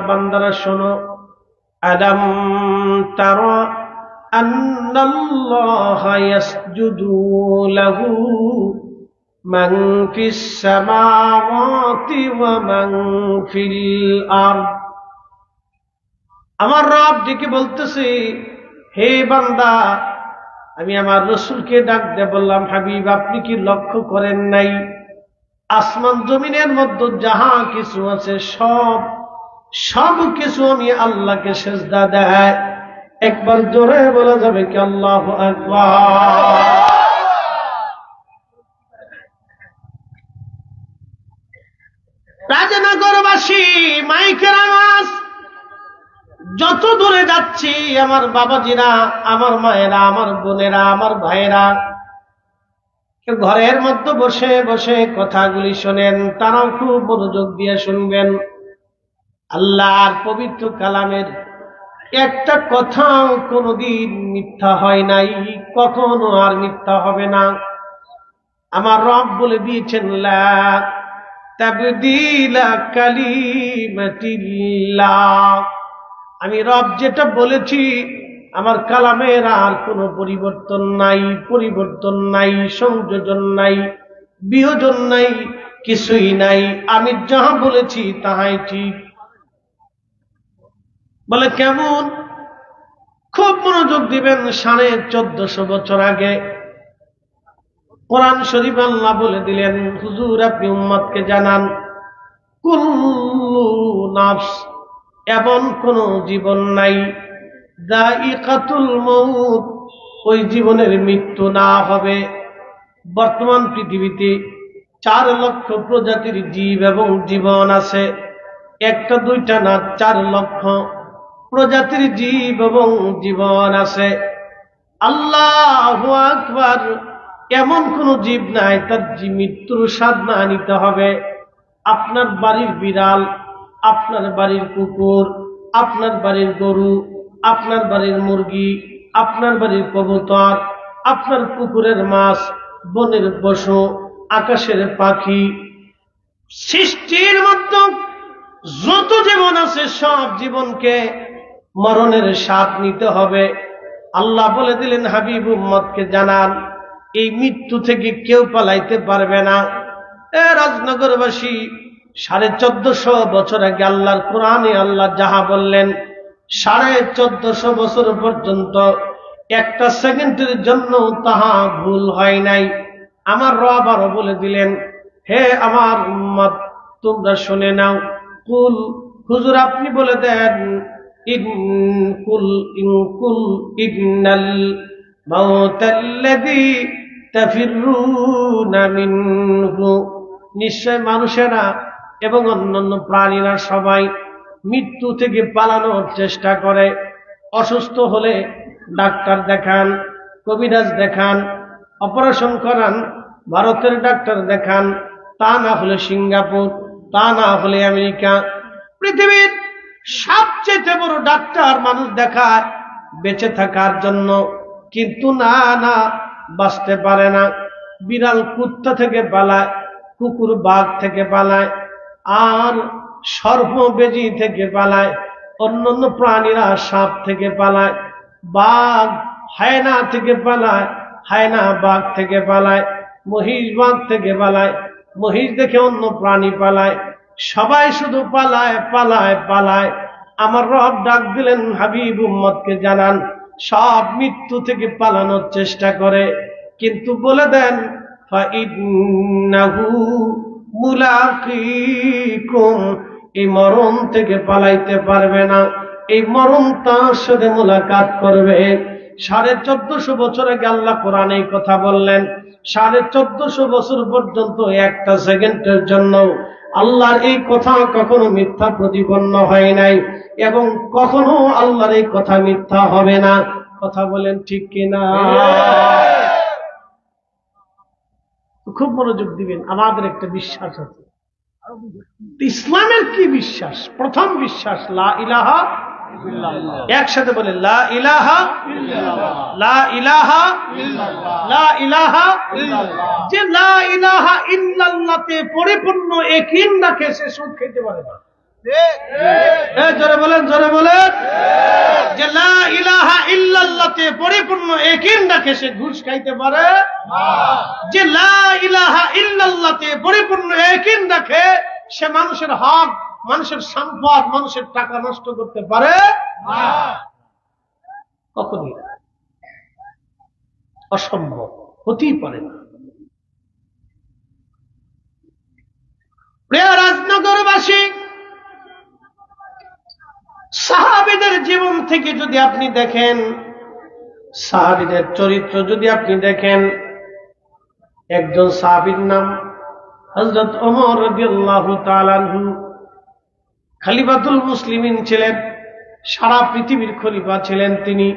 বান্দারা শোনো, আলাম তারা আন্নাল্লাহা ইয়াসজুদু লাহু মান ফিস সামাওয়াতি ওয়া মান ফিল আরদ। আমার রব ডেকে বলতেছে, হে বান্দা, আমি আমার রাসূলকে ডাক দিয়ে বললাম, হাবিব আপনি কি লক্ষ্য করেন নাই আসমান জমিনের মধ্যে যাহা কিছু আছে সব কিছু আমি আল্লাহকে সিজদা দেয়। একবার জোরে বলা যাবে কি আল্লাহু আকবার। রাজনগরবাসী মাইকের আওয়াজ যত দূরে যাচ্ছি, আমার বাবাজিরা, আমার মায়েরা, আমার বোনেরা, আমার ভাইয়েরা ঘরের মধ্যে বসে বসে কথাগুলি শোনেন, তারাও খুব মনোযোগ দিয়ে শুনবেন। আল্লাহর পবিত্র কালামের একটা কথাও কোনোদিন মিথ্যা হয় নাই, কখনো আর মিথ্যা হবে না। আমার রব বলে দিয়েছেন, লা তাবদীলা কালিমাতিল্লাহ। আমি রব যেটা বলেছি আমার কালামের আর কোনো পরিবর্তন নাই, সংযোজন নাই, বিয়োজন নাই, কিছুই নাই। আমি যাহা বলেছি তাহাই ঠিক। বলে কেমন? খুব মনোযোগ দিবেন। 1450 বছর আগে কোরআন শরীফ আল্লাহ বলে দিলেন, হুজুর আপনি উম্মতকে জানান, কুল্লু নাফস, এমন কোন জীবন নাই, যায়িকাতুল মউত, ওই জীবনের মৃত্যু না হবে। বর্তমান পৃথিবীতে 4 লক্ষ প্রজাতির জীব এবং জীবন আছে, একটা দুইটা না, 4 লক্ষ প্রজাতির জীব এবং জীবন আছে। আল্লাহু আকবার। এমন কোন জীব নাই তার মৃত্যুর স্বাদ না নিতে হবে। আপনার বাড়ির বিড়াল, আপনার বাড়ির কুকুর, আপনার বাড়ির গরু, আপনার বাড়ির মুরগি, আপনার বাড়ির কবুতর, আপনার পুকুরের মাছ, বনের পশু, আকাশের পাখি, সৃষ্টির মধ্যে যত জীবন আছে সব জীবনকে মরণের স্বাদ নিতে হবে। আল্লাহ বলে দিলেন, হাবিব উম্মতকে জানান, এই মৃত্যু থেকে কেউ পালাইতে পারবে না। রাজনগরবাসী 1450 বছর আগে আল্লাহর কোরআনে আল্লাহ যাহা বললেন, 1450 বছর পর্যন্ত একটা সেকেন্ডের জন্য তাহা ভুল হয় নাই। আমার রব আরো বলে দিলেন, হে আমার উম্মত তোমরা শুনে নাও, কুল, হুজুর আপনি বলে দেন, ইন্নাল মাউতাল্লাযী তাফিরুনা মিনহু, নিশ্চয় মানুষেরা এবং অন্যান্য প্রাণীরা সবাই মৃত্যু থেকে পালানোর চেষ্টা করে। অসুস্থ হলে ডাক্তার দেখান, কবিরাজ দেখান, অপারেশন করান, ভারতের ডাক্তার দেখান, তা না হলে সিঙ্গাপুর, তা না হলে আমেরিকা। পৃথিবীর সবচেয়ে বড় ডাক্তার মানুষ দেখায় বেঁচে থাকার জন্য, কিন্তু না, বাঁচতে পারে না। বিড়াল কুত্তা থেকে পালায়, কুকুর বাঘ থেকে পালায়, আর সর্প বেজি থেকে পালায়, অন্যান্য প্রাণীরা সাপ থেকে পালায়, বাঘ হায়না থেকে পালায়, হায়না বাঘ থেকে পালায়, মহিষ বাঘ থেকে পালায়, মহিষ দেখে অন্য প্রাণী পালায়। সবাই শুধু পালায় পালায় পালায়। আমার রব ডাক দিলেন, হাবিব উম্মতকে জানান, সব মৃত্যু থেকে পালানোর চেষ্টা করে, কিন্তু বলে দেন, ফাইন্নাহু মুলাকিকুম, এই মরণ থেকে পালাইতে পারবে না, এই মরণ তার সাথে মুলাকাত করবে। 1450 বছর আগে আল্লাহ কোরআনে এই কথা বললেন। 1450 বছর পর্যন্ত একটা সেকেন্ডের জন্য আল্লাহর এই কথা কখনো মিথ্যা প্রতিপন্ন হয় নাই, এবং কখনো আল্লাহর এই কথা মিথ্যা হবে না। কথা বলেন ঠিক কিনা? খুব মনোযোগ দিবেন। আমাদের একটা বিশ্বাস আছে, ইসলামের কি বিশ্বাস? প্রথম বিশ্বাস লা ইলাহা ইল্লাল্লাহ। একসাথে বলে লা ইলাহা ইল্লাল্লাহ, লা ইলাহা ইল্লাল্লাহ, লা ইলাহা ইল্লাল্লাহ। যে লা ইলাহা ইল্লাল্লাহতে পরিপূর্ণ ইয়াকিন রাখে সে সুদ খেতে পারে না। জোরে বলেন, জোরে বলেন। যে লা ইলাহা ইল্লাল্লাহতে পরিপূর্ণ ইয়াকিন রাখে সে ঘুষ খাইতে পারে না। যে লা ইলাহা ইল্লাল্লাহতে পরিপূর্ণ ইয়াকিন রাখে সে মানুষের হক, মানুষের সম্পদ, মানুষের টাকা নষ্ট করতে পারে না। কখনই অসম্ভব, হতেই পারে না। প্রিয় রাজনগরবাসী, সাহাবীদের জীবন থেকে যদি আপনি দেখেন, সাহাবীদের চরিত্র যদি আপনি দেখেন, একজন সাহাবীর নাম হযরত ওমর রাদিয়াল্লাহু তাআলা আনহু, খলিফাতুল মুসলিমিন ছিলেন, সারা পৃথিবীর খলিফা ছিলেন তিনি।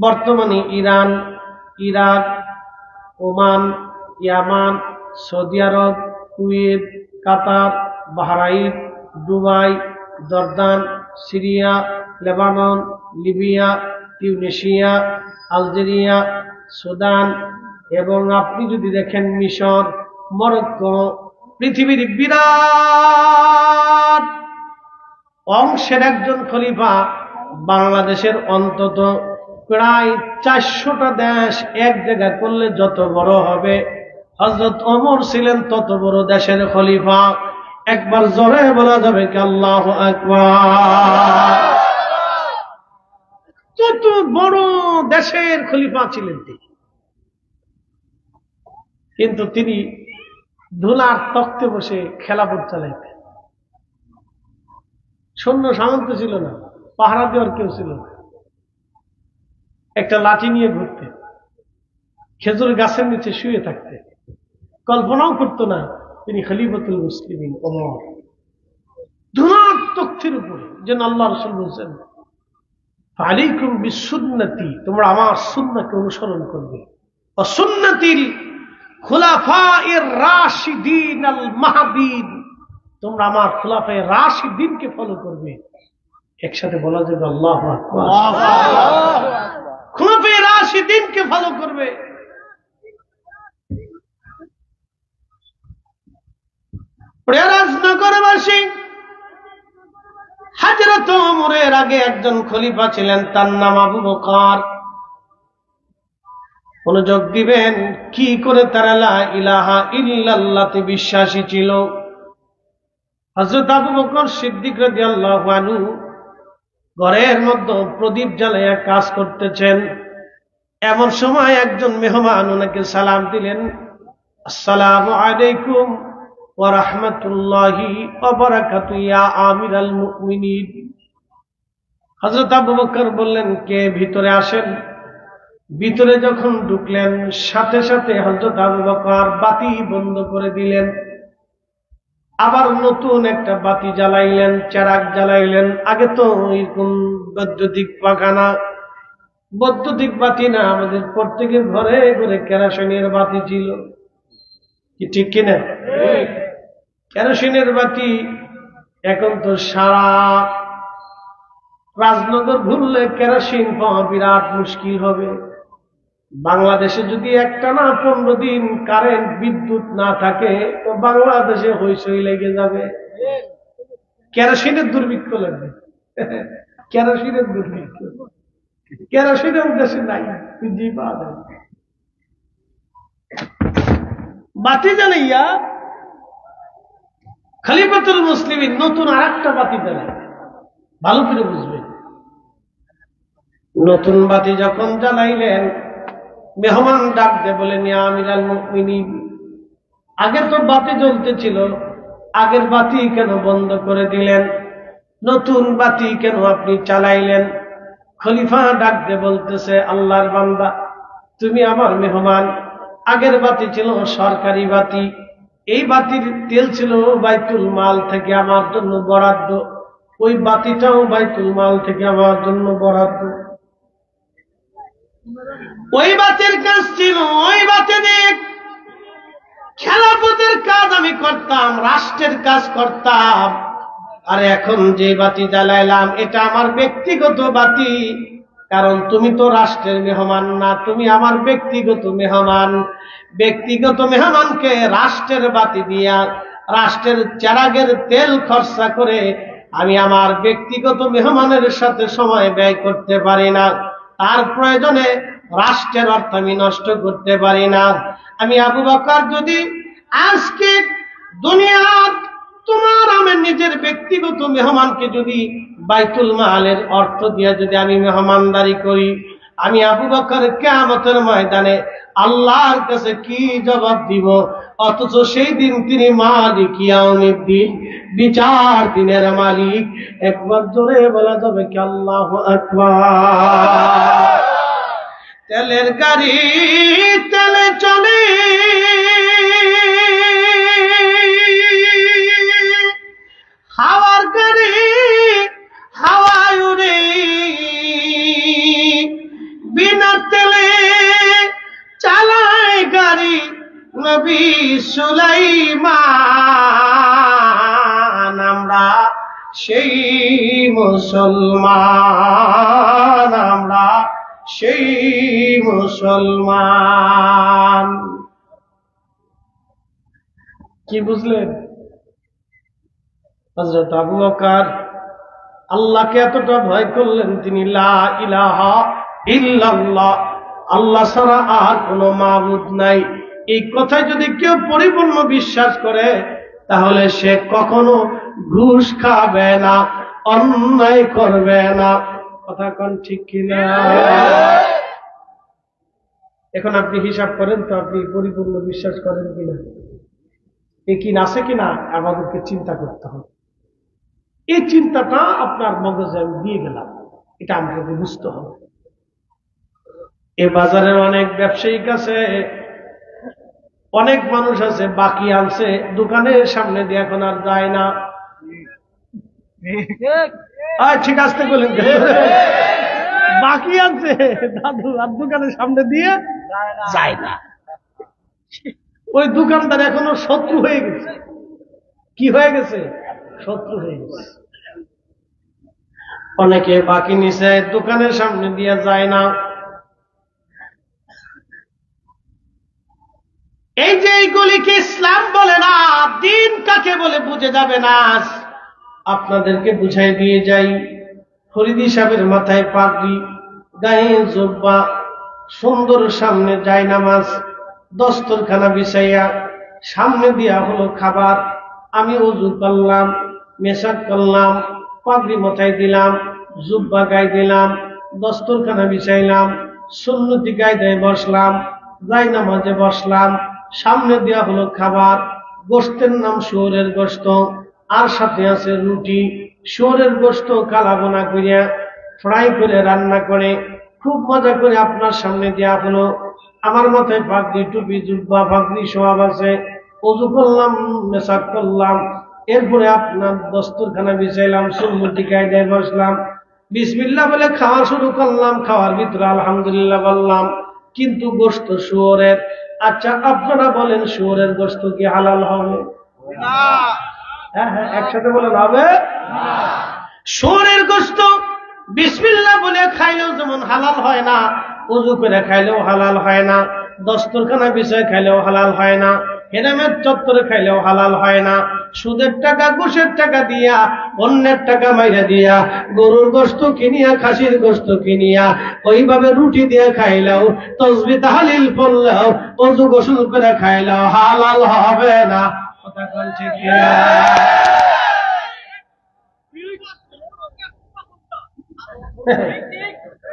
বর্তমানে Iran, Iraq, Oman, Yemen, Saudi Arab, Kuwait, Qatar, Bahrain, Dubai, Jordan, Syria, Lebanon, Libya, Tunisia, Algeria, Sudan, এবং আপনি যদি দেখেন মিশর, মরক্কো, পৃথিবীর বিরাট অংশের একজন খলিফা। বাংলাদেশের অন্তত প্রায় 400টা দেশ এক জায়গায় করলে যত বড় হবে, হযরত ওমর ছিলেন তত বড় দেশের খলিফা। একবার জোরে বলা যাবে কি আল্লাহু আকবার? তত বড় দেশের খলিফা ছিলেন তিনি। কিন্তু তিনি ধুলার তখ্তে বসে খেলাফত চালাইতেন। সৈন্য সামন্ত ছিল না, পাহারা দেওয়ার কেউ ছিল না, একটা লাঠি নিয়ে ঘুরতেন, খেজুর গাছের নিচে শুয়ে থাকতেন। কল্পনাও করতো না তিনি খলিফাতুল মুসলিমিন ওমর। ধুলার তখ্তের উপরে যেন আল্লাহ রাসূল বলছেন, আলাইকুম বিসুন্নতি, তোমরা আমার সুন্নাহকে অনুসরণ করবে, ওয়া সুন্নাতিল খুলাফায়ে রাশিদিন আল মাহদিন, তোমরা আমার খুলাফায়ে রাশিদিনকে ফলো করবে। একসাথে বলা যাবে আল্লাহু আকবার। খুলাফায়ে রাশিদিনকে ফলো করবে। প্রিয় রাজনগরবাসী, হযরত ওমরের আগে একজন খলিফা ছিলেন, তার নাম আবু বকর। মনোযোগ দিবেন, কি করে তারা লা ইলাহা ইল্লাল্লাহতে বিশ্বাসী ছিল। হযরত আবু বকর সিদ্দিক রাদিয়াল্লাহু আনহু ঘরের মধ্যে প্রদীপ জ্বালাইয়া কাজ করতেছেন। এমন সময় একজন মেহমান ওনাকে সালাম দিলেন, আসসালামু আলাইকুম ওয়া রাহমাতুল্লাহি ওয়া বারাকাতুহু ইয়া আমিরাল মুমিনিন। হযরত আবু বকর বললেন, কে? ভিতরে আসেন। ভিতরে যখন ঢুকলেন, সাথে সাথে হযরত আবু বকর বাতি বন্ধ করে দিলেন, আবার নতুন একটা বাতি জ্বালাইলেন, চেরাগ জ্বালাইলেন। আগে তো এরকম বৈদ্যুতিক পাখানা, বৈদ্যুতিক বাতি না, আমাদের প্রত্যেকের ঘরে ঘরে কেরোসিনের বাতি ছিল, কি ঠিক কিনা? কেরোসিনের বাতি। এখন তো সারা রাজনগর ঘুরলে কেরোসিন পাওয়া বিরাট মুশকিল হবে। বাংলাদেশে যদি একটানা 15 দিন কারেন্ট বিদ্যুৎ না থাকে তো বাংলাদেশে হইচই লেগে যাবে। কেরোসিনের দুর্ভিক্ষ লাগবে, কেরোসিনের দুর্ভিক্ষ। কেরোসিনের দেশে নাই, খুঁজেই পাওয়া যায়। বাতি জ্বালাইয়া খলিফাতুল মুসলিমিন নতুন আরেকটা বাতি জ্বালাই। ভালো করে বুঝবেন, নতুন বাতি যখন জ্বালাইলেন, মেহমান ডাক দিয়ে বলেন, ইয়া আমিরাল মুমিনিন, আগে তো বাতি জ্বলতেছিল, আগের বাতি কেন বন্ধ করে দিলেন? নতুন বাতি কেন আপনি চালাইলেন? খলিফা ডাক দিয়ে বলতেছে, আল্লাহর বান্দা, তুমি আমার মেহমান। আগের বাতি ছিল সরকারি বাতি, এই বাতির তেল ছিল বাইতুল মাল থেকে আমার জন্য বরাদ্দ, ওই বাতিটাও বাইতুল মাল থেকে আমার জন্য বরাদ্দ। ওই বাতির কাজ ছিল, ওই বাতি দিয়ে খেলাফতের কাজ আমি করতাম, রাষ্ট্রের কাজ করতাম। আর এখন যে বাতি জ্বালাইলাম এটা আমার ব্যক্তিগত বাতি, কারণ তুমি তো রাষ্ট্রের মেহমান না, তুমি আমার ব্যক্তিগত মেহমান। ব্যক্তিগত মেহমানকে রাষ্ট্রের বাতি দিয়া, রাষ্ট্রের চেরাগের তেল খরচা করে আমি আমার ব্যক্তিগত মেহমানের সাথে সময় ব্যয় করতে পারি না, তার প্রয়োজনে রাষ্ট্রের অর্থ আমি নষ্ট করতে পারি না। আমি আবু বকর যদি আজকে দুনিয়ার তোমার আমার নিজের ব্যক্তিগত মেহমানকে যদি বাইতুল মালের অর্থ দিয়ে যদি আমি মেহমানদারি করি, আমি আবু বকর কিয়ামতের ময়দানে আল্লাহর কাছে কি জবাব দিব? অথচ সেই দিন তিনি মালিক ইয়াউমিদ্দিন, বিচার দিনের মালিক। একবার জোরে বলা যাবে কি আল্লাহু আকবার? তেলের গাড়ি তেলে চলে, হাওয়ার গাড়ি হাওয়ায় উড়ে, বিনা তেলে চালায় গাড়ি নবী সুলাইমান। আমরা সেই মুসলমান, আমরা সেই মুসলমান। কি বুঝলেন? হযরত আবু বকর আল্লাহকে এতটা ভয় করলেন, তিনি লা ইলাহা ইল্লাল্লাহ, আল্লাহ ছাড়া আর কোনো মাবুদ নাই, এই কথায় যদি কেউ পরিপূর্ণ বিশ্বাস করে তাহলে সে কখনো ঘুষ খাবে না, অন্যায় করবে না। কথা কোন ঠিক কিনা? এখন আপনি হিসাব করেন তো, আপনি পরিপূর্ণ বিশ্বাস করেন কিনা? এ কি আছে কিনা আমাদেরকে চিন্তা করতে হবে। এই চিন্তাটা আপনার মগজে আমি দিয়ে গেলাম, এটা আমাকে বুঝতে হবে। এ বাজারের অনেক ব্যবসায়িক আছে, অনেক মানুষ আছে বাকি আনছে দোকানের সামনে দিয়ে, এখন আর যায় না। ঠিক আসতে বলেন, বাকি আনছে দাদু আর দোকানের সামনে দিয়ে যায় না। ওই দোকানদার এখনো শত্রু হয়ে গেছে। কি হয়ে গেছে? শত্রু হয়ে গেছে। অনেকে বাকি নিছে, দোকানের সামনে দিয়ে যায় না। এই যে এইগুলিকে ইসলাম বলে না, দিন কাকে বলে বুঝে যাবে না। আপনাদেরকে বুঝাই দিয়ে যাই, ফরিদি সাহেবের মাথায় পাগড়ি, গায়ে জুব্বা, সুন্দর সামনে জায়নামাজ, দস্তরখানা বিছাইয়া, সামনে দিয়া হলো খাবার। আমি ওযু করলাম, মেশাক করলাম, পাগড়ি মাথায় দিলাম, জুব্বা গায়ে দিলাম, দস্তরখানা বিছাইলাম, সুন্নতি কায়দায় বসলাম, জায়নামাজে বসলাম, সামনে দেওয়া হলো খাবার, গোশতের নাম শুয়োরের গোশত, আর সাথে আছে রুটি। শুয়োরের গোশত কালা বোনা করিয়া ফ্রাই করে রান্না করে খুব মজা করে আপনার সামনে দেওয়া হলো। আমার মাথায় পাগড়ি, টুপি, জুব্বা, পাগড়ি সব আছে, ওযু করলাম, মেশাক করলাম, এরপরে আপনার দস্তরখানা বিছাইলাম, সুন্নতি কায়দায় বসলাম, বিসমিল্লাহ বলে খাওয়া শুরু করলাম, খাওয়ার ভিতরে আলহামদুলিল্লাহ বললাম, কিন্তু গোশত শুয়োরের। আচ্ছা আপনারা বলেন, শুয়োরের গোশত কি হালাল হবে? হ্যাঁ হ্যাঁ, একসাথে বলেন, হবে? শুয়োরের গোশত বিসমিল্লাহ বলে খাইলেও যেমন হালাল হয় না, ওযু করে খাইলেও হালাল হয় না, দস্তরখানা বিছায় খাইলেও হালাল হয় না, হেরামের চত্বরে খাইলেও হালাল হয় না। সুদের টাকা, ঘুষের টাকা দিয়া, অন্যের টাকা মাইরা দিয়া, গরুর গোশত কিনিয়া, খাসির গোশত কিনিয়া, ওইভাবে রুটি দিয়ে খাইলেও, তাসবিহ তাহলিল পড়লেও, ওযু গোসল করে খাইলেও হালাল হবে না। কথা কোন ঠিক কিনা?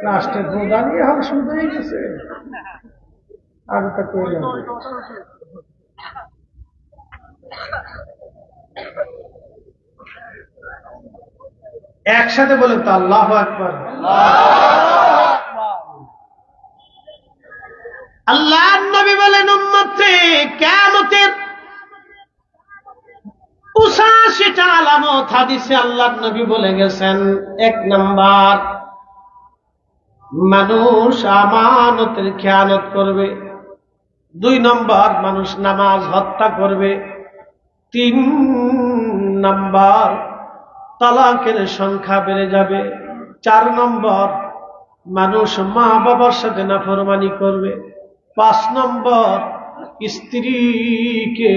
লাস্টের প্রধানই এখন শুরু হয়ে গেছে। আর তা কইলাম একসাথে বলেন তো আল্লাহু আকবার। আল্লাহর নবী বলেন, উম্মতে কিয়ামতের 85টা আলামত হাদিসে আল্লাহর নবী বলে গেছেন। 1 নাম্বার, মানুষ আমানতের খেয়ানত করবে। 2 নম্বর, মানুষ নামাজ হত্যা করবে। 3 নম্বর, তালাকের সংখ্যা বেড়ে যাবে। 4 নম্বর, মানুষ মা বাবার সাথে নাফরমানি করবে। 5 নম্বর, স্ত্রীকে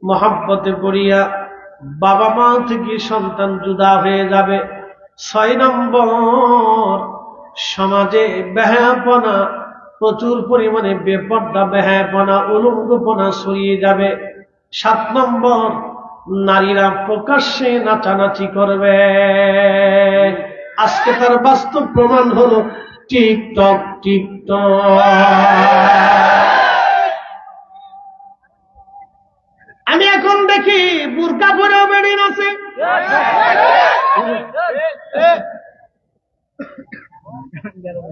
মহব্বতে পড়িয়া বাবা মা থেকে সন্তান জুদা হয়ে যাবে। 6 নম্বর, সমাজে বেহায়াপনা, প্রচুর পরিমাণে বেপর্দা বেহায়াপনা উলঙ্গপনা ছড়িয়ে যাবে। 7 নম্বর, নারীরা প্রকাশ্যে নাচানাচি করবে। আজকে তার বাস্তব প্রমাণ হলো টিকটক। আমি এখন দেখি বুরকা পরেও বেরিয়ে আছে।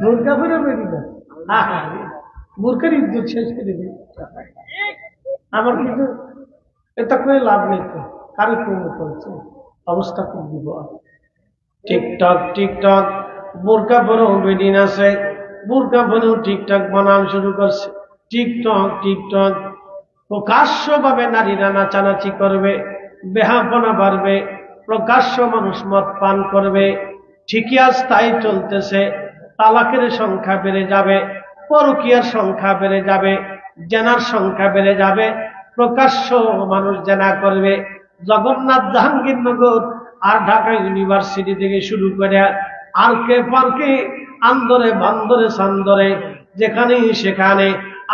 বুরকা পরেও বেরিয়ে আছে, বুরকার ইজ্জত শেষ করে দিই। আমার কিন্তু এটা করে লাভ নেই, কারিক্রম করছে, অবস্থা খুব বিপদ। টিকটক বুরকা পরেও বেরিয়ে আছে, বুরকা পরেও টিকটক বানান শুরু করছে। টিকটক প্রকাশ্যভাবে নারীরা নাচানাচি করবে, বেহাপনা বাড়বে, প্রকাশ্য মানুষ মদ পান করবে। ঠিকই আজ তাই চলতেছে। তালাকের সংখ্যা বেড়ে যাবে, পরকীয়ার সংখ্যা বেড়ে যাবে, জেনার সংখ্যা বেড়ে যাবে, প্রকাশ্য মানুষ জেনা করবে। জগন্নাথ জাহাঙ্গীরনগর আর ঢাকা ইউনিভার্সিটি থেকে শুরু করে আরকে পার্কে, আন্দরে বান্দরে সান্দরে, যেখানেই সেখানে,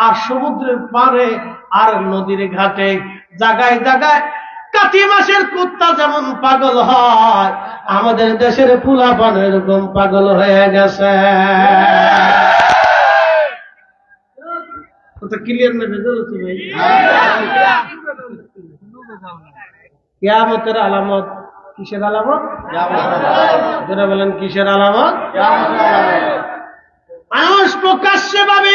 আর সমুদ্রের পারে আর নদীর ঘাটে, জায়গায় জায়গায় কাতি মাসের কুত্তা যেমন পাগল হয়, আমাদের দেশের ফুলাপান এরকম পাগল হয়ে গেছে। ক্লিয়ার না? ভেতর হচ্ছে ভাই। কিয়ামতের আলামত। কিসের আলামত? যারা বলেন কিসের আলামত? মানুষ প্রকাশ্যে ভাবে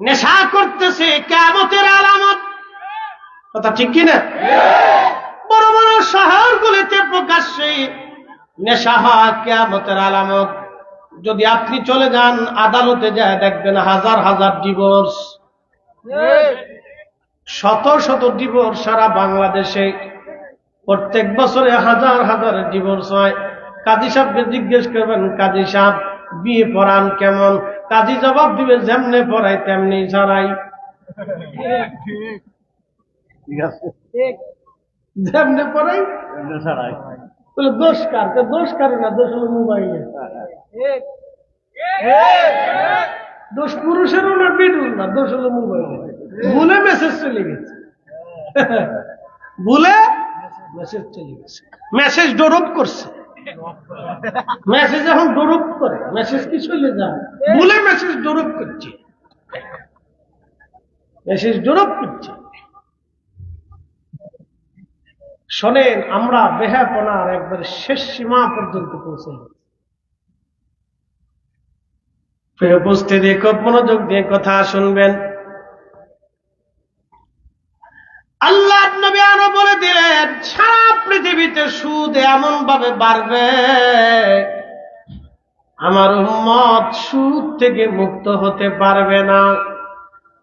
নেশা করতেছে, কিয়ামতের আলামত। কথা ঠিক কিনা? বড় বড় শহরগুলিতে প্রকাশ্যে নেশা হয়, কিয়ামতের আলামত। যদি আপনি চলে যান আদালতে যায় দেখবেন হাজার হাজার ডিভোর্স, শত শত ডিভোর্স সারা বাংলাদেশে। প্রত্যেক বছরে হাজার হাজার ডিভোর্স হয়। কাজী সাহেবকে জিজ্ঞেস করবেন, কাজী সাহেব বিয়ে পড়ান কেমন? কাজী জবাব দিবে, যেমনে পড়াই তেমনি ছাড়াই। যেমনে পড়াই ছাড়াই। বলে দোষ কার? দোষ কার না, দোষ হলো মোবাইলে। দোষ পুরুষেরও না, বেডুর না, দোষ হলো মোবাইলে। ভুলে মেসেজ চলে গেছে, ভুলে মেসেজ চলে গেছে, মেসেজ ডোরপ করছে। মেসেজ এখন ডোরপ করে, মেসেজ কি চলে যায়? ভুলে মেসেজ ডোরপ করছে, মেসেজ ডোরপ করছে। শোনেন, আমরা বেহাপনার একবার শেষ সীমা পর্যন্ত পৌঁছে গেছি। উপস্থিতি খুব মনোযোগ দিয়ে কথা শুনবেন। আল্লাহ নবী আরো বলে দিলেন, সারা পৃথিবীতে সুদ এমন ভাবে বাড়বে, আমার উম্মত সুদ থেকে মুক্ত হতে পারবে না।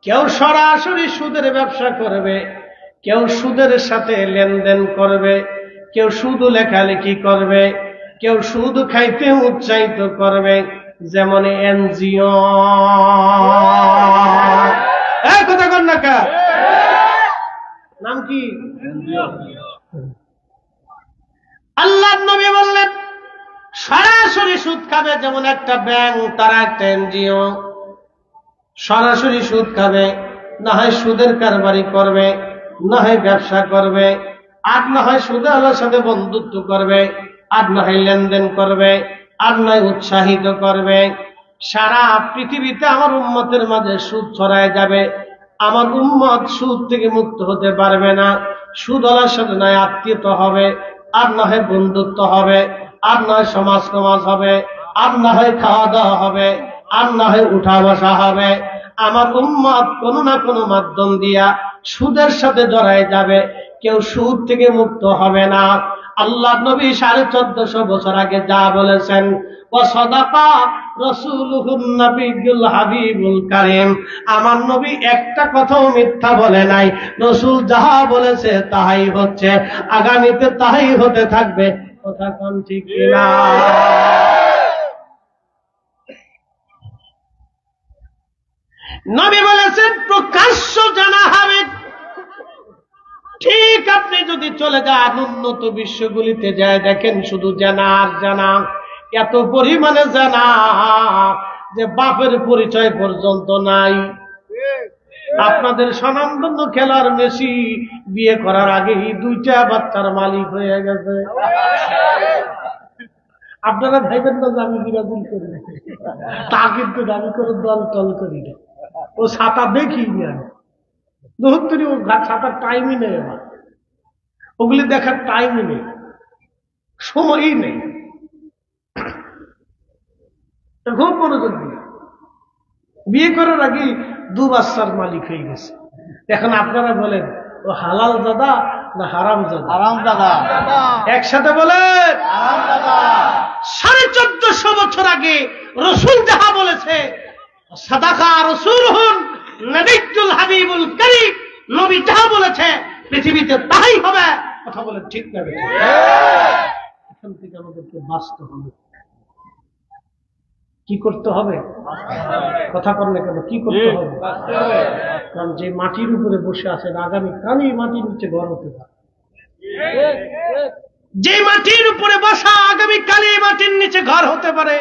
কেউ সরাসরি সুদের ব্যবসা করবে, কেউ সুদের সাথে লেনদেন করবে, কেউ সুদ লেখালেখি করবে, কেউ সুদ খাইতে উৎসাহিত করবে, যেমন এনজিও। কথা কন না কা? নাম কি? আল্লাহ নবী বললেন, সরাসরি সুদ খাবে যেমন একটা ব্যাংক, তারা একটা এনজিও। সরাসরি সুদ খাবে, না হয় সুদের কারবারি করবে, না হয় ব্যবসা করবে, আর না হয় সুদে আল্লাহর সাথে বন্ধুত্ব করবে, আর না হয় লেনদেন করবে, আর নয় উৎসাহিত করবে। সারা পৃথিবীতে আমার উম্মতের মাঝে সুদ ছড়ায় যাবে। আমার উম্মত সুদ থেকে মুক্ত হতে পারবে না। সুদ আল্লাহর সাথে নয় আত্মীয়তা হবে, আর না হয় বন্ধুত্ব হবে, আর নয় সমাজ সমাজ হবে, আর না হয় খাওয়া দাওয়া হবে, আর না হয় উঠা বসা হবে। আমার উম্মত কোনো না কোনো মাধ্যম দিয়া সুদের সাথে জড়ায় যাবে, কেউ সুদ থেকে মুক্ত হবে না। আল্লাহ নবী 1450 বছর আগে যা বলেছেন, ওয়াসাদাকা রাসূলুহুন নবিয়্যুল হাবিবুল কারীম, আমার নবী একটা কথাও মিথ্যা বলে নাই। রাসূল যাহা বলেছে তাহাই হচ্ছে, আগামীতে তাহাই হতে থাকবে। কথা কোন ঠিক কিনা? নবী বলেছেন প্রকাশ্য জানা হবে, ঠিক আপনি যদি চলে যান উন্নত বিশ্বগুলিতে যায় দেখেন শুধু জানা আর জানা, এত পরিমাণে জানা যে বাপের পরিচয় পর্যন্ত নাই। আপনাদের স্বনামধন্য খেলার মেসি বিয়ে করার আগেই 2টা বাচ্চার মালিক হয়ে গেছে। আপনারা ভাইবেন না যে আমি বিরাজিল করি, তা কিন্তু দাবি করে দল টল করি না। ও ছাতা দেখি আমি ধরি, ও ছাতার টাইমই নেই, আমার ওগুলি দেখার টাইমই নেই, সময়ই নেই। খুব মনোযোগ দিয়ে বিয়ে করার আগে 2 বাচ্চার মালিক হয়ে গেছে। এখন আপনারা বলেন ও হালাল দাদা না হারাম দাদা? হারাম দাদা। একসাথে বলেন হারাম দাদা। 1450 বছর আগে রসুল যাহা বলেছে, সাদাকা রসুলহুন নবিয়্যুল হাবিবুল কারীম, নবী যাহা বলেছে পৃথিবীতে তাই হবে। কথা বলেন ঠিক না? এখান থেকে আমাদেরকে বাঁচতে হবে। কি করতে হবে? কথা করলে কেন? কি করতে হবে? কারণ যে মাটির উপরে বসে আছেন আগামীকালই মাটির নিচে ঘর হতে পারে। যে মাটির উপরে বসা আগামীকালই মাটির নিচে ঘর হতে পারে।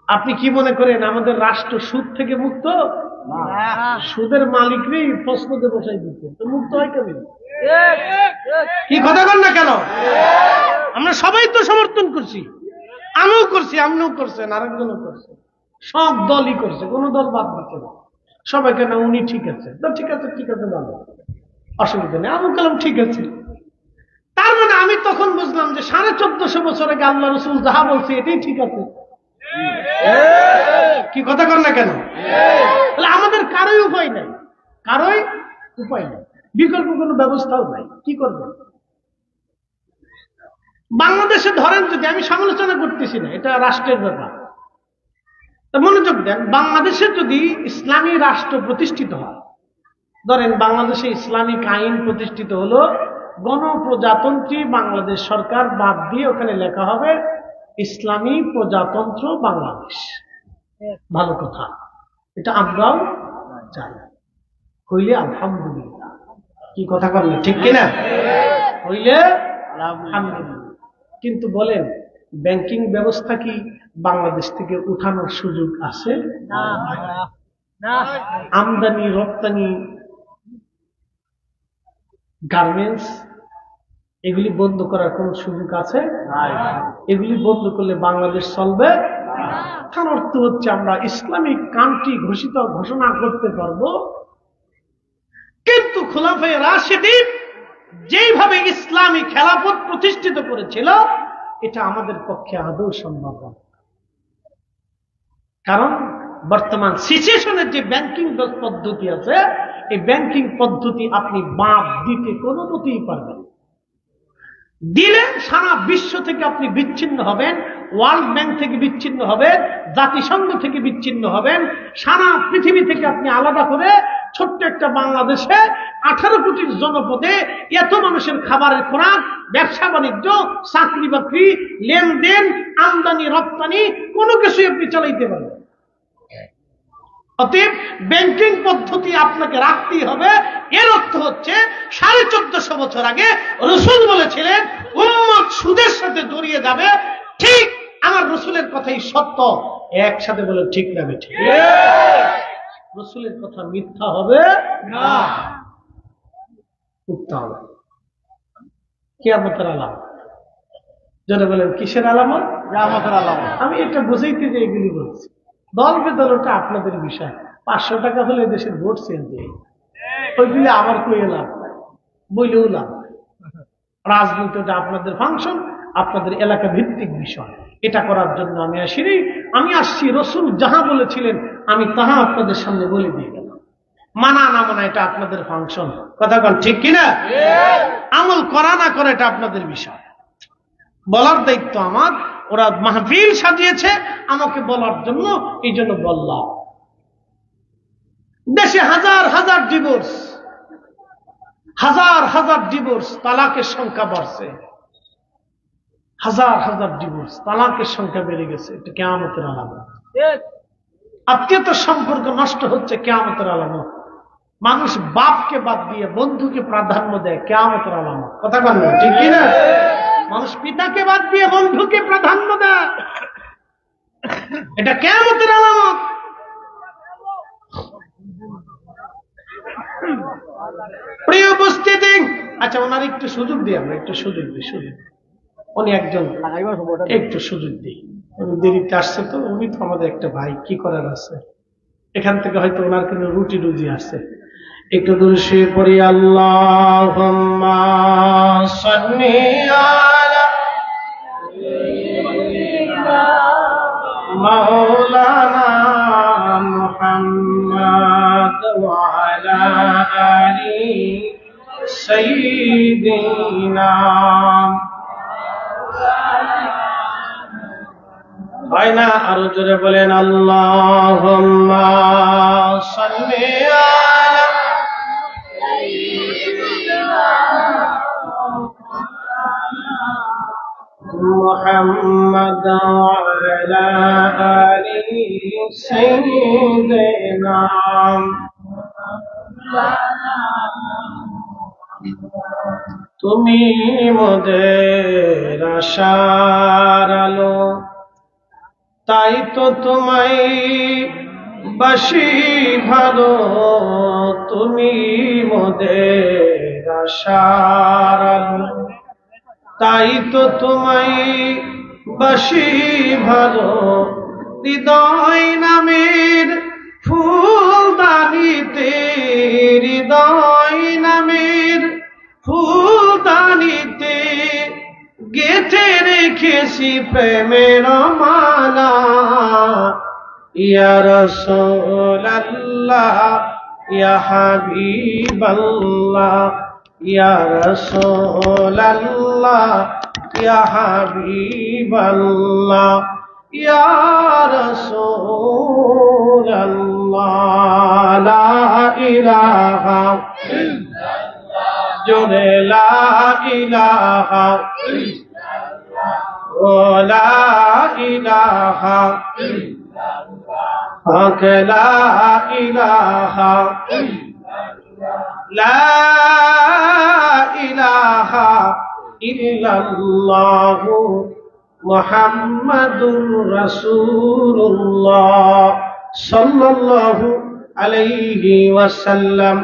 আপনি কি মনে করেন আমাদের রাষ্ট্র সুদ থেকে মুক্ত? সুদের মালিকরাই প্রশ্নতে বসাই দিচ্ছে, তো মুক্ত হয় কেন? কি কথা বল না কেন? আমরা সবাই তো সমর্থন করছি, আমিও করছি, আপনিও করছেন, আরেকজনও করছে, সব দলই করছে, কোন দল বাদ দিচ্ছে না। সবাইকে না উনি ঠিক আছে, তো ঠিক আছে, ঠিক আছে ভালো, অসুবিধা নেই, আমি বললাম ঠিক আছে। তার মানে আমি তখন বুঝলাম যে 1450 বছর আগে আল্লাহ রসুল যাহা বলছে এটাই ঠিক আছে। কি কথা কর না কেন? তাহলে আমাদের কারোই উপায় নাই, কারোই উপায় নাই, বিকল্প কোনো ব্যবস্থাও নাই। কি করবেন? বাংলাদেশে ধরেন, যদি আমি সমালোচনা করতেছি না, এটা রাষ্ট্রের ব্যাপার, মনোযোগ দেন। বাংলাদেশে যদি ইসলামী রাষ্ট্র প্রতিষ্ঠিত হয়, ধরেন বাংলাদেশে ইসলামিক আইন প্রতিষ্ঠিত হলো, গণপ্রজাতন্ত্রী বাংলাদেশ সরকার বাদ দিয়ে ওখানে লেখা হবে ইসলামী প্রজাতন্ত্র বাংলাদেশ। ভালো কথা, এটা আমরাও চাই, হইলে আলহামদুলিল্লাহ। কি কথা বললেন ঠিক কিনা? হইলে আলহামদুলিল্লাহ। কিন্তু বলেন ব্যাংকিং ব্যবস্থা কি বাংলাদেশ থেকে উঠানোর সুযোগ আছে? আমদানি রপ্তানি, গার্মেন্টস, এগুলি বন্ধ করার কোন সুযোগ আছে? এগুলি বন্ধ করলে বাংলাদেশ চলবে? তার অর্থ হচ্ছে আমরা ইসলামিক কান্ট্রি ঘোষণা করতে পারবো, কিন্তু খুলাফায়ে রাশিদিন যেইভাবে ইসলামী খেলাফত প্রতিষ্ঠিত করেছিল এটা আমাদের পক্ষে আদৌ সম্ভব নয়। কারণ বর্তমান সিচুয়েশনের যে ব্যাংকিং পদ্ধতি আছে, এই ব্যাংকিং পদ্ধতি আপনি বাদ দিতে কোনো মতেই পারবেন। দিলে সারা বিশ্ব থেকে আপনি বিচ্ছিন্ন হবেন, ওয়ার্ল্ড ব্যাংক থেকে বিচ্ছিন্ন হবেন, জাতিসংঘ থেকে বিচ্ছিন্ন হবেন, সারা পৃথিবী থেকে আপনি আলাদা করে ছোট্ট একটা বাংলাদেশে 18 কোটির জনপদে এত মানুষের খাবারের খোরাক, ব্যবসা বাণিজ্য, চাকরি বাকরি, লেনদেন, আমদানি রপ্তানি কোনো কিছুই আপনি চালাইতে পারবেন। অতএব ব্যাংকিং পদ্ধতি আপনাকে রাখতেই হবে। এর অর্থ হচ্ছে 1450 বছর আগে রসুল বলেছিলেন উম্মত সুদের সাথে জড়িয়ে যাবে, ঠিক আমার রসুলের কথাই সত্য। একসাথে বলে ঠিক না বেঠিক? রসুলের কথা মিথ্যা হবে না, মিথ্যা হবে। কিয়ামতের আলামত। যারা বলেন কিসের আলামত? কিয়ামতের আলামত। আমি এটা বুঝাইতে যে এগুলি বলছি, দল বেদল ওটা আপনাদের বিষয়। 500 টাকা হলে দেশের ভোট চেঞ্জ হয়, ওইগুলি আমার কইয়ে লাভ নাই, বইলেও লাভ নাই। রাজনীতিটা আপনাদের ফাংশন, আপনাদের এলাকা ভিত্তিক বিষয়। এটা করার জন্য আমি আসিনি। আমি আসছি রসুল যাহা বলেছিলেন আমি তাহা আপনাদের সামনে বলে দিয়ে গেলাম। মানা না মানা এটা আপনাদের ফাংশন। কথা বল ঠিক কিনা? আমল করা না করা এটা আপনাদের বিষয়, বলার দায়িত্ব আমার। ওরা মাহফিল সাজিয়েছে আমাকে বলার জন্য, এই জন্য বললাম। দেশে হাজার হাজার ডিভোর্স, হাজার হাজার ডিভোর্স, তালাকের সংখ্যা বাড়ছে, হাজার হাজার ডিভোর্স, তালাকের সংখ্যা বেড়ে গেছে। এটা কিয়ামতের আলামত। আত্মীয়তার সম্পর্ক নষ্ট হচ্ছে, কিয়ামতের আলামত। মানুষ বাপকে বাদ দিয়ে বন্ধুকে প্রাধান্য দেয়, কিয়ামতের আলামত। কথা বলেন ঠিক কি না? মানুষ পিতাকে বাদ দিয়ে বন্ধুকে প্রাধান্য দেয়, এটা কিয়ামতের আলামত। প্রিয় উপস্থিতি, আচ্ছা ওনার একটু সুযোগ দিই, আমরা একটু সুযোগ দিই, উনি একজন একটু সুযোগ দিই, উনি দেরিতে আসছে তো, উনি তো আমাদের একটা ভাই, কি করার আছে, এখান থেকে হয়তো ওনার কোনো রুটি রুজি আসছে। একটু দূরে শুয়ে পড়ি। আল্লাহুম্মা সাল্লি আলা মাওলানা মুহাম্মাদ ওয়া আলা আলি সাইয়্যিদিনা। হয় না? আরো জোরে বলেন আল্লাহুম্মা সাল্লি আলা মুহাম্মাদ ওয়া আলা আলি সাইয়্যিদিনা। তুমি মোদের আশার আলো, তাই তো তোমায় বাসি ভালো। তুমি মোদের আশার আলো, তাই তো তোমায় বাসি ভালো। হৃদয় নামের ফুলদানিতে, হৃদয় নামের ফুলদানিতে গেঁথে রেখেছি প্রেমের মালা। ইয়া রাসূলুল্লাহ ইয়া হাবিবাল্লাহ, ইয়া রাসূলুল্লাহ ইয়া হাবিবাল্লাহ, ইয়া রাসূলুল্লাহ। লা ইলাহা ইল্লাল্লাহ, জোরে লা ইলাহা ইল্লাল্লাহ, লা ইলাহা ইল্লাল্লাহ, লা ইলাহা ইল্লাল্লাহ, লা ইলাহা ইল্লাল্লাহ মুহাম্মাদুর রাসূলুল্লাহ সাল্লাল্লাহু আলাইহি ওয়াসাল্লাম।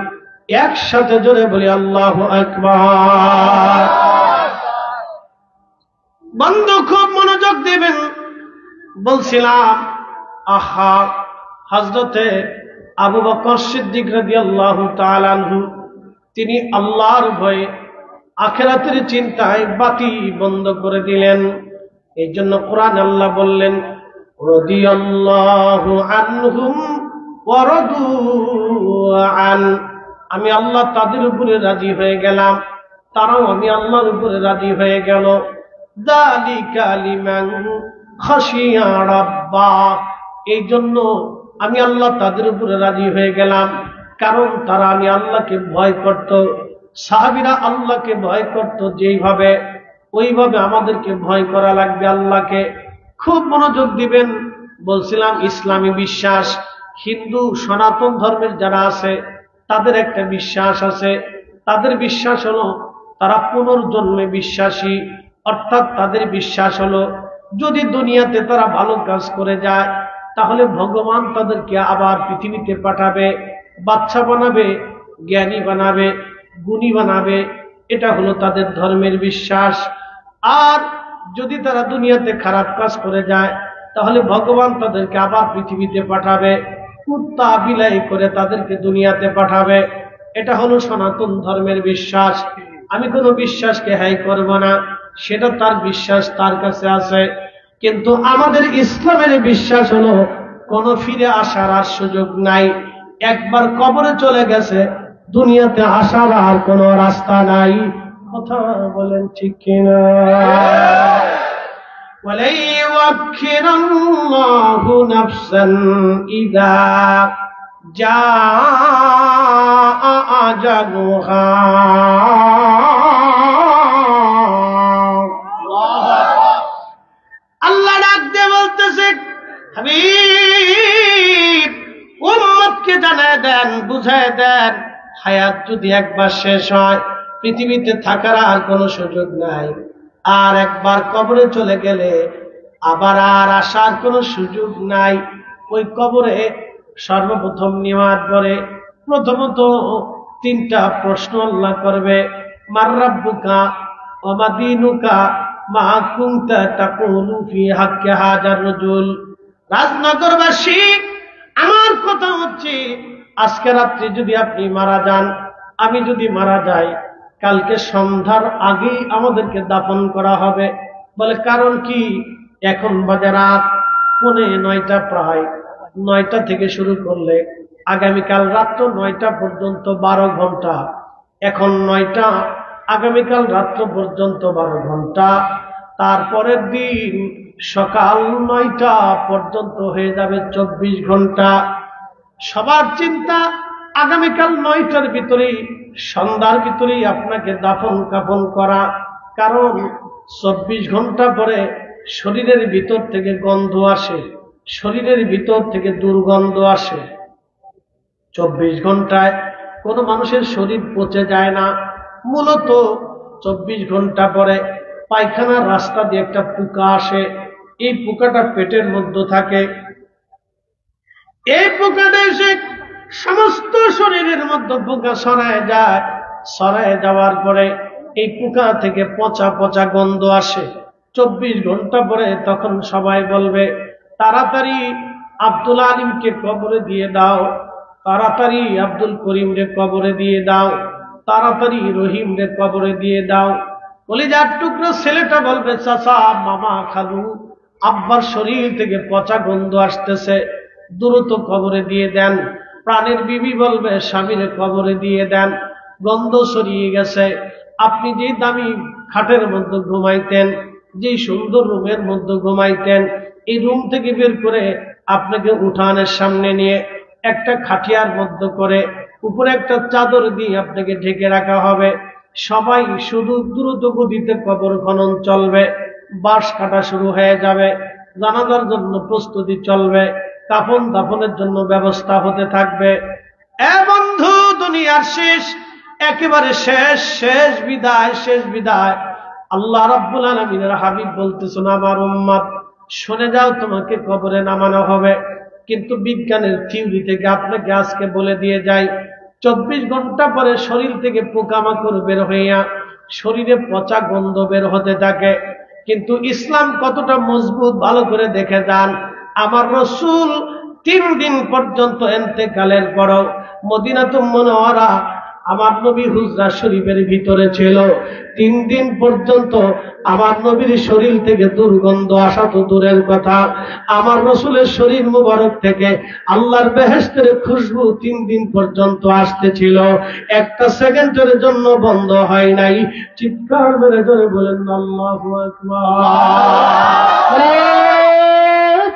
একসাথে জোরে বলি আল্লাহু আকবার। বন্ধু খুব মনোযোগ দিবেন। বলছিলাম আহা, হযরতে আবু বকর সিদ্দিক রাদিয়াল্লাহু তাআলা আনহু, তিনি আল্লাহর ভয়ে আখিরাতের চিন্তায় বাতি বন্ধ করে দিলেন। এই জন্য কোরআন আল্লাহ বললেন, রাদিয়াল্লাহু আনহুম ওয়া রাদু আন, আমি আল্লাহ তাদের উপরে রাজি হয়ে গেলাম, তারাও আমি আল্লাহর উপরে রাজি হয়ে গেল। যালিকা লিমান খাশিয়া রাব্বা, এই জন্য আমি আল্লাহ তাদের উপরে রাজি হয়ে গেলাম, কারণ তারা আমি আল্লাহকে ভয় করত। সাহাবীরা আল্লাহকে ভয় করত যেইভাবে, ওইভাবে আমাদেরকে ভয় করা লাগবে আল্লাহকে। খুব মনোযোগ দিবেন। বলছিলাম ইসলামী বিশ্বাস, হিন্দু সনাতন ধর্মের যারা আছে তাদের একটা বিশ্বাস আছে। তাদের বিশ্বাস হলো তারা পুনর্জন্মে বিশ্বাসী, অর্থাৎ তাদের বিশ্বাস হলো যদি দুনিয়াতে তারা ভালো কাজ করে যায় তাহলে ভগবান তাদেরকে আবার পৃথিবীতে পাঠাবে, বাচ্চা বানাবে, জ্ঞানী বানাবে, গুণী বানাবে। এটা হলো তাদের ধর্মের বিশ্বাস। আর যদি তারা দুনিয়াতে খারাপ কাজ করে যায় তাহলে ভগবান তাদেরকে আবার পৃথিবীতে পাঠাবে, কুত্তা বিলাই করে তাদেরকে দুনিয়াতে পাঠাবে। এটা হলো সনাতন ধর্মের বিশ্বাস। আমি কোনো বিশ্বাসকে হাই করব না, সেটা তার বিশ্বাস, তার কাছে আছে। কিন্তু আমাদের ইসলামের বিশ্বাস হলো কোনো ফিরে আসার আর সুযোগ নাই। একবার কবরে চলে গেছে, দুনিয়াতে আসার আর কোনো রাস্তা নাই। কথা বলেন ঠিক কিনা? ওয়ালাই ইউআখিরুল্লাহু নাফসান ইযা জাআ আজালুহা। আল্লাহ ডাক দিয়ে বলতেছে, হাবিব উম্মতকে জানায় দেন, বুঝায় দেন, হায়াত যদি একবার শেষ হয়, পৃথিবীতে থাকার আর কোনো সুযোগ নাই। আর একবার কবরে চলে গেলে আবার আর আসার কোনো সুযোগ নাই। ওই কবরে সর্বপ্রথম নেওয়ার পরে প্রথমত 3টা প্রশ্ন আল্লাহ করবে। মার রাব্বুকা ওয়া মা দীনুকা মা কুনতা তাকুলু ফি হাক্কি হাযার রাজুল। রাজনগরবাসী, আমার কথা হচ্ছে, আজকে রাত্রে যদি আপনি মারা যান, আমি যদি মারা যাই, কালকে সন্ধ্যার আগেই আমাদেরকে দাফন করা হবে। বলে কারণ কি? এখন বাজে রাত 8:45, প্রায় 9টা থেকে শুরু করলে আগামীকাল রাত্র 9টা পর্যন্ত 12 ঘন্টা। এখন 9টা, আগামীকাল রাত্র পর্যন্ত 12 ঘন্টা, তারপরের দিন সকাল 9টা পর্যন্ত হয়ে যাবে 24 ঘন্টা। সবার চিন্তা আগামীকাল 9টার ভিতরেই, সন্ধ্যার ভিতরেই আপনাকে দাফন কাফন করা। কারণ 24 ঘন্টা পরে শরীরের ভিতর থেকে গন্ধ আসে, শরীরের ভিতর থেকে দুর্গন্ধ আসে। 24 ঘন্টায় কোনো মানুষের শরীর পচে যায় না। মূলত 24 ঘন্টা পরে পায়খানার রাস্তা দিয়ে একটা পোকা আসে। এই পোকাটা পেটের মধ্যে থাকে। এই পোকাটা এসে সমস্ত শরীরের মধ্যে পোকা ছড়ায় যায়। ছড়ায় যাওয়ার পরে এই পোকা থেকে পচা পচা গন্ধ আসে। 24 ঘন্টা পরে তখন সবাই বলবে, তাড়াতাড়ি আব্দুল আলিমকে কবরে দিয়ে দাও, তাড়াতাড়ি আব্দুল করিমরে কবরে দিয়ে দাও, তাড়াতাড়ি রহিমরে কবরে দিয়ে দাও। কলিজার টুকরো ছেলেটা বলবে, চাচা, মামা, খালু, আব্বার শরীর থেকে পচা গন্ধ আসতেছে, দ্রুত কবরে দিয়ে দেন। প্রাণের বিবি বলবে, স্বামীরে কবরে দিয়ে দেন, গন্ধ ছড়িয়ে গেছে। আপনি যে দামি খাটের মধ্যে ঘুমাইতেন, যে সুন্দর রুমের মধ্যে ঘুমাইতেন, এই রুম থেকে বের করে আপনাকে উঠানের সামনে নিয়ে একটা খাটিয়ার মধ্যে করে উপরে একটা চাদর দিয়ে আপনাকে ঢেকে রাখা হবে। সবাই শুধু দ্রুত গতিতে কবর খনন চলবে, বাঁশ কাটা শুরু হয়ে যাবে, জানাজার জন্য প্রস্তুতি চলবে, কাফন দাফনের জন্য ব্যবস্থা হতে থাকবে। এ বন্ধু, দুনিয়ার শেষ, একেবারে শেষ, শেষ বিদায়, শেষ বিদায়। আল্লাহ রাব্বুল আলামিনের হাবিব বলতেছেন, আমার উম্মত শুনে যাও, তোমাকে কবরে নামানো হবে। কিন্তু বিজ্ঞানের থিওরি থেকে আপনাকে আজকে বলে দিয়ে যাই, 24 ঘন্টা পরে শরীর থেকে পোকামাকড় বের হইয়া শরীরে পচা গন্ধ বের হতে থাকে। কিন্তু ইসলাম কতটা মজবুত ভালো করে দেখে যান। আমার রাসূল 3 দিন পর্যন্ত ইন্তেকালের পরও মদিনাতুল মুনাওয়ারা আমার নবী হুজরা শরীফের ভিতরে ছিল। 3 দিন পর্যন্ত আমার নবীর শরীর থেকে দুর্গন্ধ আসা তো দূরের কথা, আমার রাসূলের শরীর মুবারক থেকে আল্লাহর বেহেশতের খুশবু 3 দিন পর্যন্ত আসতেছিল। একটা সেকেন্ডের জন্য বন্ধ হয় নাই। চিৎকার মেরে জোরে বলেন আল্লাহু আকবার।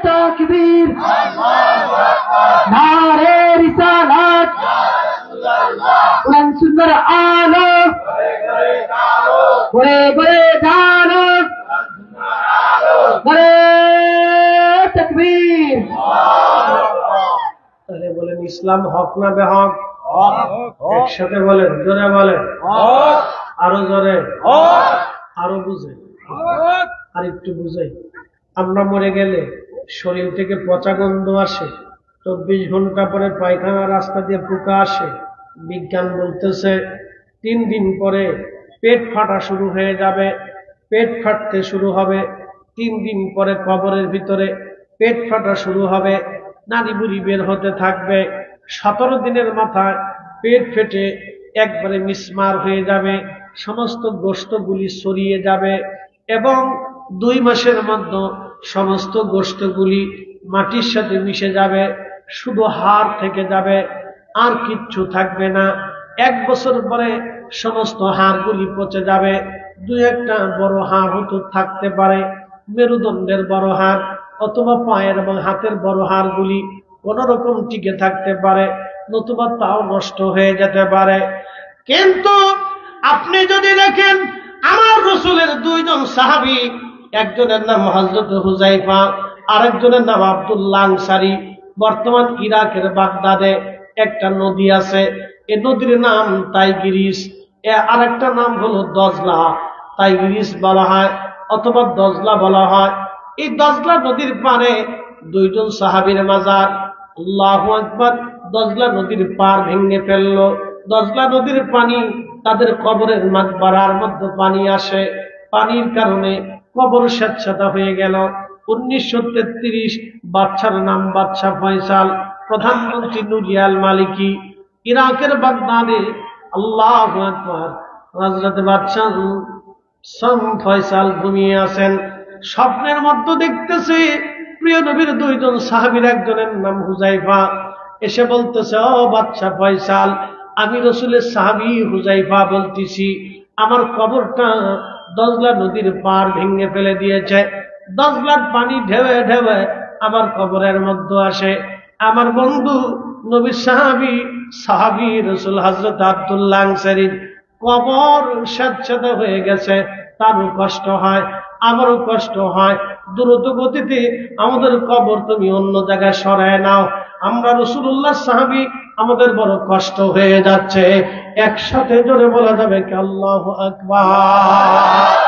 তাকবীর, আল্লাহু আকবার, নারে রিসালাত, সুন্দর আলো, ঘরে ঘরে জানো, তাকবীর। তাহলে বলেন, ইসলাম হক না বেহক? একসাথে বলেন, জোরে বলেন, আরো জোরে, আরো বুঝে, আর একটু বুঝাই। আমরা মরে গেলে শরীর থেকে পচা গন্ধ আসে, 24 ঘন্টা পরে পায়খানা রাস্তা দিয়ে পোকা আসে। বিজ্ঞান বলতেছে 3 দিন পরে পেট ফাটা শুরু হয়ে যাবে, পেট ফাটতে শুরু হবে। 3 দিন পরে কবরের ভিতরে পেট ফাটা শুরু হবে, নাড়ি বুড়ি বের হতে থাকবে। 17 দিনের মাথায় পেট ফেটে একবারে মিসমার হয়ে যাবে, সমস্ত গোশতগুলি ছড়িয়ে যাবে, এবং 2 মাসের মধ্যে সমস্ত গোশতগুলি মাটির সাথে মিশে যাবে, শুধু হাড় থেকে যাবে, আর কিচ্ছু থাকবে না। 1 বছর পরে সমস্ত হাড়গুলি পচে যাবে। 2-1টা বড় হাড় হয়তো থাকতে পারে, মেরুদণ্ডের বড় হাড় অথবা পায়ের এবং হাতের বড় হাড়গুলি কোন রকম টিকে থাকতে পারে, নতুবা তাও নষ্ট হয়ে যেতে পারে। কিন্তু আপনি যদি দেখেন, আমার রাসূলের 2 জন সাহাবী, একজনের নাম হযরত হুযায়ফা, আরেকজনের নাম আব্দুল্লাহ আনসারী। বর্তমান ইরাকের বাগদাদে একটা নদী আছে, এ নদীর নাম টাইগ্রিস, আরেকটা নাম হলো দজলা। টাইগ্রিস বলা হয় অথবা দজলা বলা হয়। এই দজলা নদীর পারে দুইজন সাহাবীর মাজার। আল্লাহু আকবার। দজলা নদীর পার ভেঙে ফেললো। দজলা নদীর পানি তাদের কবরের মাকবারার মধ্যে পানি আসে। পানির কারণে কবর স্যাঁতসেঁতে হয়ে গেল। 1933 বাদশার নাম বাদশাহ ফয়সাল, প্রধানমন্ত্রী নুরিয়াল মালিকি, ইরাকের বাগদাদে। আল্লাহু আকবার। হযরত বাদশাহ ফয়সাল ঘুমিয়ে আছেন। স্বপ্নের মধ্যে দেখতেছে প্রিয় নবীর দুইজন সাহাবীর একজনের নাম হুযায়ফা এসে বলতেছে, ও বাদশাহ ফয়সাল, আমি রাসূলের সাহাবী হুযায়ফা বলতেছি, আমার কবরটা দজলা নদীর পার ভেঙে ফেলে দিয়েছে। দজলার পানি ঢেউয়ে ঢেউয়ে আমার কবরের মধ্যে আসে। আমার বন্ধু নবীর সাহাবী রাসূল হযরত আব্দুল্লাহ আনসারীর কবর স্যাঁতসেঁতে হয়ে গেছে। তারও কষ্ট হয়, আমারও কষ্ট হয়। দ্রুত গতিতে আমাদের কবর তুমি অন্য জায়গায় সরায় নাও। আমরা রাসূলুল্লাহ সাহাবী, আমাদের বড় কষ্ট হয়ে যাচ্ছে। একসাথে জোরে বলা যাবে কি আল্লাহু আকবার।